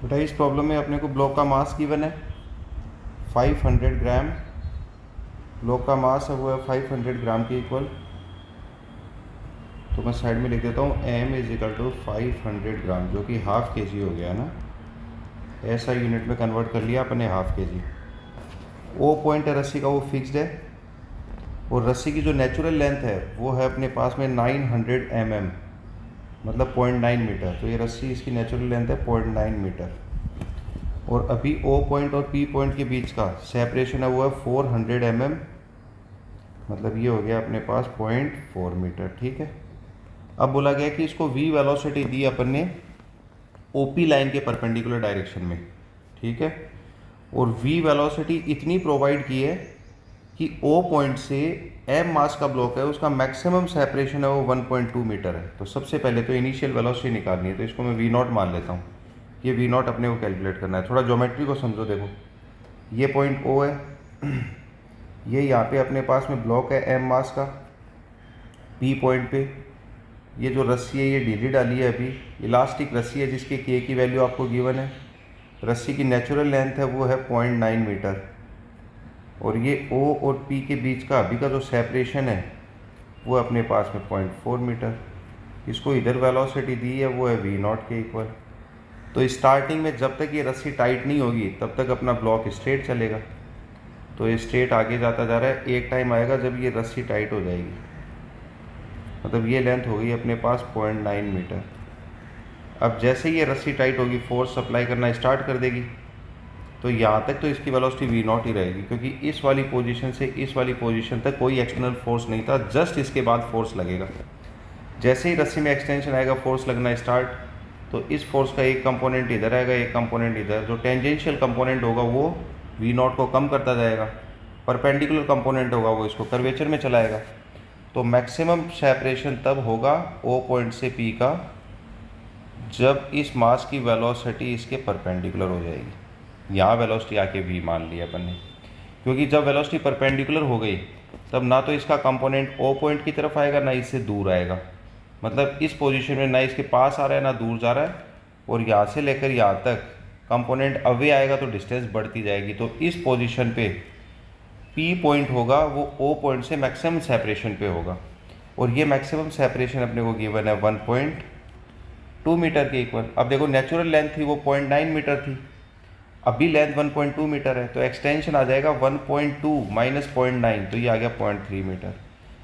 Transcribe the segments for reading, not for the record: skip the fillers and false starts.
बेटा इस प्रॉब्लम में अपने को ब्लॉक का मास गिवन है 500 ग्राम। ब्लॉक का मास है वो है 500 ग्राम के इक्वल। तो मैं साइड में लिख देता हूँ m इज इक्वल टू 500 ग्राम, जो कि हाफ के जी हो गया ना। ऐसा यूनिट में कन्वर्ट कर लिया अपने हाफ के जी। ओ पॉइंट है रस्सी का, वो फिक्स्ड है। और रस्सी की जो नेचुरल लेंथ है वो है अपने पास में 900 mm, मतलब 0.9 मीटर। तो ये रस्सी इसकी नेचुरल लेंथ है 0.9 मीटर। और अभी ओ पॉइंट और पी पॉइंट के बीच का सेपरेशन है वो है 400 mm, मतलब ये हो गया अपने पास 0.4 मीटर। ठीक है। अब बोला गया कि इसको v वेलोसिटी दी अपन ने ओपी लाइन के परपेंडिकुलर डायरेक्शन में। ठीक है। और v वेलोसिटी इतनी प्रोवाइड की है कि ओ पॉइंट से m मास का ब्लॉक है, उसका मैक्सिमम सेपरेशन है वो 1.2 मीटर है। तो सबसे पहले तो इनिशियल वेलोसिटी निकालनी है, तो इसको मैं v0 मान लेता हूँ। ये v0 अपने को कैलकुलेट करना है। थोड़ा ज्योमेट्री को समझो। देखो ये पॉइंट O है, ये यहाँ पे अपने पास में ब्लॉक है m मास का। P पॉइंट पे ये जो रस्सी है ये ढीली डाली है, अभी इलास्टिक रस्सी है जिसके k की वैल्यू आपको गिवन है। रस्सी की नेचुरल लेंथ है वो है 0.9 मीटर। और ये O और P के बीच का अभी का जो सेपरेशन है वो अपने पास में 0.4 मीटर। इसको इधर वेलोसिटी दी है वो है v0 के इक्वल। तो स्टार्टिंग में जब तक ये रस्सी टाइट नहीं होगी तब तक अपना ब्लॉक स्ट्रेट चलेगा। तो ये स्ट्रेट आगे जाता जा रहा है। एक टाइम आएगा जब ये रस्सी टाइट हो जाएगी, मतलब ये लेंथ होगी अपने पास 0.9 मीटर। अब जैसे ही ये रस्सी टाइट होगी फोर्स अप्लाई करना स्टार्ट कर देगी। तो यहाँ तक तो इसकी वेलोसिटी v0 ही रहेगी, क्योंकि इस वाली पोजीशन से इस वाली पोजीशन तक कोई एक्सटर्नल फोर्स नहीं था, जस्ट इसके बाद फोर्स लगेगा। जैसे ही रस्सी में एक्सटेंशन आएगा फोर्स लगना स्टार्ट, तो इस फोर्स का एक कंपोनेंट इधर आएगा, एक कंपोनेंट इधर। जो टेंजेंशियल कंपोनेंट होगा वो v0 को कम करता जाएगा, परपेंडिकुलर कंपोनेंट होगा वो इसको कर्वेचर में चलाएगा। तो मैक्सिमम सेपरेशन तब होगा O पॉइंट से P का जब इस मास की वेलोसिटी इसके परपेंडिकुलर हो जाएगी। यहाँ वेलोसिटी आके v मान लिया अपन ने, क्योंकि जब वेलोसिटी परपेंडिकुलर हो गई तब ना तो इसका कंपोनेंट O पॉइंट की तरफ आएगा ना इससे दूर आएगा, मतलब इस पोजीशन में ना इसके पास आ रहा है ना दूर जा रहा है। और यहाँ से लेकर यहाँ तक कंपोनेंट अवे आएगा तो डिस्टेंस बढ़ती जाएगी। तो इस पोजीशन पे P पॉइंट होगा वो O पॉइंट से मैक्सिमम सेपरेशन पे होगा। और ये मैक्सिमम सेपरेशन अपने को गिवन है 1.2 मीटर के इक्वल। अब देखो नेचुरल लेंथ थी वो 0.9 मीटर थी, अभी लेंथ 1.2 मीटर है, तो एक्सटेंशन आ जाएगा 1.2 माइनस 0.9, तो ये आ गया 0.3 मीटर।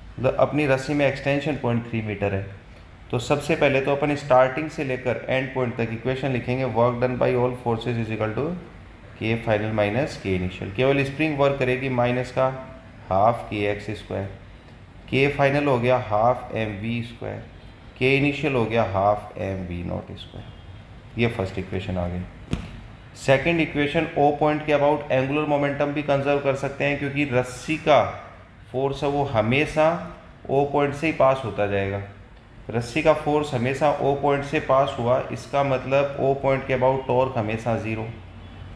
मतलब अपनी रस्सी में एक्सटेंशन 0.3 मीटर है। तो सबसे पहले तो अपन स्टार्टिंग से लेकर एंड पॉइंट तक इक्वेशन लिखेंगे। Work done by all forces is equal to K final minus K initial. केवल स्प्रिंग वर्क करेगी माइनस का half k x square, K final हो गया half m v square, K initial हो गया half m we not square. ये first equation आ गई। सेकेंड इक्वेशन ओ पॉइंट के अबाउट एंगुलर मोमेंटम भी कंजर्व कर सकते हैं, क्योंकि रस्सी का फोर्स है वो हमेशा ओ पॉइंट से ही पास होता जाएगा। रस्सी का फोर्स हमेशा ओ पॉइंट से पास हुआ, इसका मतलब ओ पॉइंट के अबाउट टॉर्क हमेशा ज़ीरो।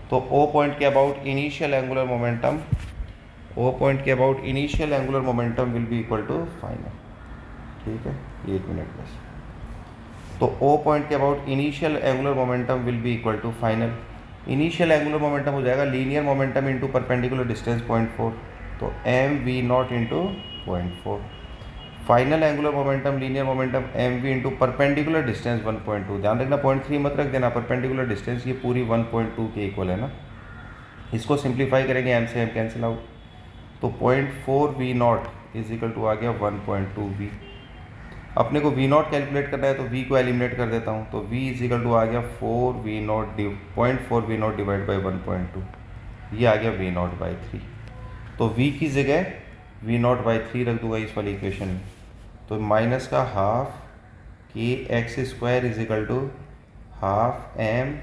तो ओ पॉइंट के about initial angular momentum, O point के about initial angular momentum will be equal to final. ठीक है, 1 मिनट बस। तो ओ पॉइंट के about initial angular momentum will be equal to final. Initial angular momentum हो जाएगा linear momentum into perpendicular distance 0.4, तो M we not into 0.4। Final angular momentum linear momentum m v into perpendicular distance 1.2। ध्यान रखना 0.3 मत रख देना, perpendicular distance ये पूरी 1.2 के इक्वल है ना। इसको सिंप्लीफाई करेंगे, एम से एम कैंसिल आउट, तो 0.4 we not is equal to आ गया 1.2 वी। अपने को वी नॉट कैलकुलेट करना है तो वी को एलिमिनेट कर देता हूँ, तो वी इज इक्वल टू आ गया 4 v not 0.4 we not divide by 1.2, ये आ गया वी नॉट बाई 3। तो वी की जगह वी नॉट बाई 3 रख दूंगा इस वाली इक्वेशन में। तो माइनस का half k x square is equal to half m,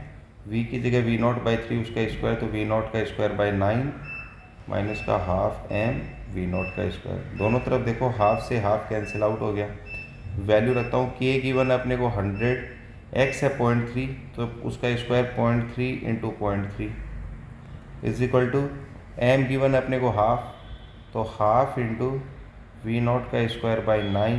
v की जगह वी नॉट बाई 3 उसका स्क्वायर, तो वी नॉट का स्क्वायर बाई 9 माइनस का हाफ एम वी नॉट का स्क्वायर। दोनों तरफ देखो हाफ से हाफ कैंसिल आउट हो गया। वैल्यू रखता हूँ, के गिवन है अपने को 100, एक्स है 0.3, तो उसका square 0.3 into 0.3 is equal to m given है अपने को हाफ, तो हाफ इंटू वी नॉट का स्क्वायर बाई 9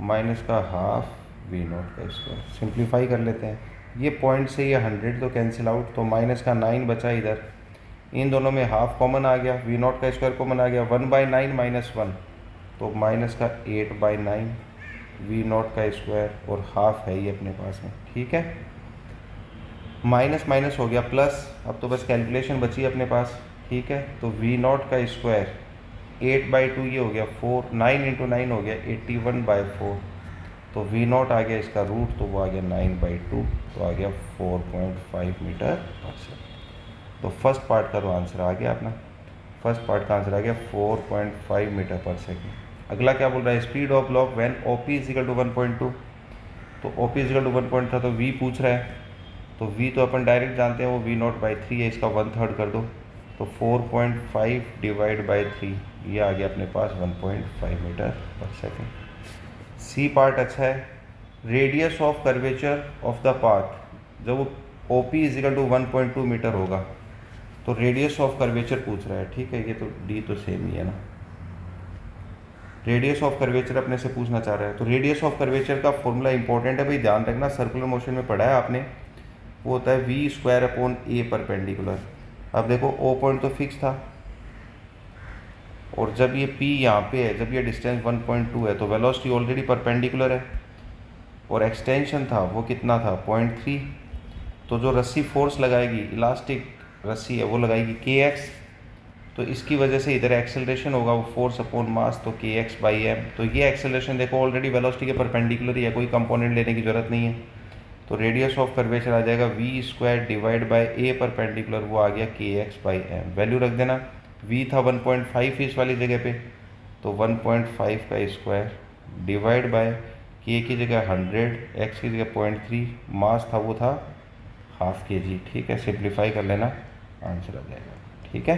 माइनस का हाफ वी नॉट का स्क्वायर। सिंप्लीफाई कर लेते हैं, ये पॉइंट से ये 100 तो कैंसिल आउट, तो माइनस का 9 बचा इधर। इन दोनों में हाफ कॉमन आ गया, वी नॉट का स्क्वायर कॉमन आ गया, 1/9 -1, तो माइनस का 8/9 वी नॉट का स्क्वायर, और हाफ है ये अपने पास में। ठीक है, माइनस माइनस हो गया प्लस, अब तो बस कैलकुलेशन बची अपने पास। ठीक है, तो वी नॉट का स्क्वायर 8/2 ये हो गया 4, 9 × 9 हो गया 81/4, तो वी नॉट आ गया इसका रूट, तो वो आ गया 9/2, तो आ गया 4.5 मीटर पर सेकेंड। तो फर्स्ट पार्ट का तो आंसर आ गया अपना, फर्स्ट पार्ट का आंसर आ गया 4.5 मीटर पर सेकेंड। अगला क्या बोल रहा है, speed of block when OP = 1.2, तो OP = 1 था, तो V पूछ रहा है, तो V तो अपन डायरेक्ट जानते हैं वो V0/3 है, इसका 1/3 कर दो, तो 4.5 / 3 ये आ गया अपने पास 1.5 मीटर पर सेकेंड। सी पार्ट अच्छा है, radius of curvature of the part, जब वो OP = 1.2 मीटर होगा, तो रेडियस ऑफ कर्वेचर पूछ रहा है। ठीक है, ये तो डी तो सेम ही है ना, रेडियस ऑफ कर्वेचर अपने से पूछना चाह रहा है, तो रेडियस ऑफ कर्वेचर का फॉर्मूला इंपॉर्टेंट है भाई, ध्यान रखना, सर्कुलर मोशन में पढ़ा है आपने, वो होता है V² A परपेंडिकुलर। अब देखो O पॉइंट तो फिक्स था, और जब ये P यहाँ पे है, जब ये डिस्टेंस 1.2 है, तो वेलोसिटी ऑलरेडी परपेंडिकुलर है, और एक्सटेंशन था वो कितना था 0.3, तो जो रस्सी फोर्स लगाएगी, इलास्टिक रस्सी है, वो लगाएगी kx, तो इसकी वजह से इधर एक्सेलरेशन होगा वो फोर्स अपॉन मास, तो kx/m। तो ये एक्सेलरेशन देखो ऑलरेडी वेलोसिटी के परपेंडिकुलर ही है, कोई कंपोनेंट लेने की ज़रूरत नहीं है, तो रेडियस ऑफ कर्वेचर आ जाएगा V² / A परपेंडिकुलर, वो आ गया kx/m। वैल्यू रख देना, V था 1.5 इस वाली जगह पे, तो 1.5 का स्क्वायर डिवाइड बाय k की जगह 100, x की जगह 0.3, मास था वो था ½ kg। ठीक है, सिंप्लीफाई कर लेना, आंसर आ जाएगा। ठीक है।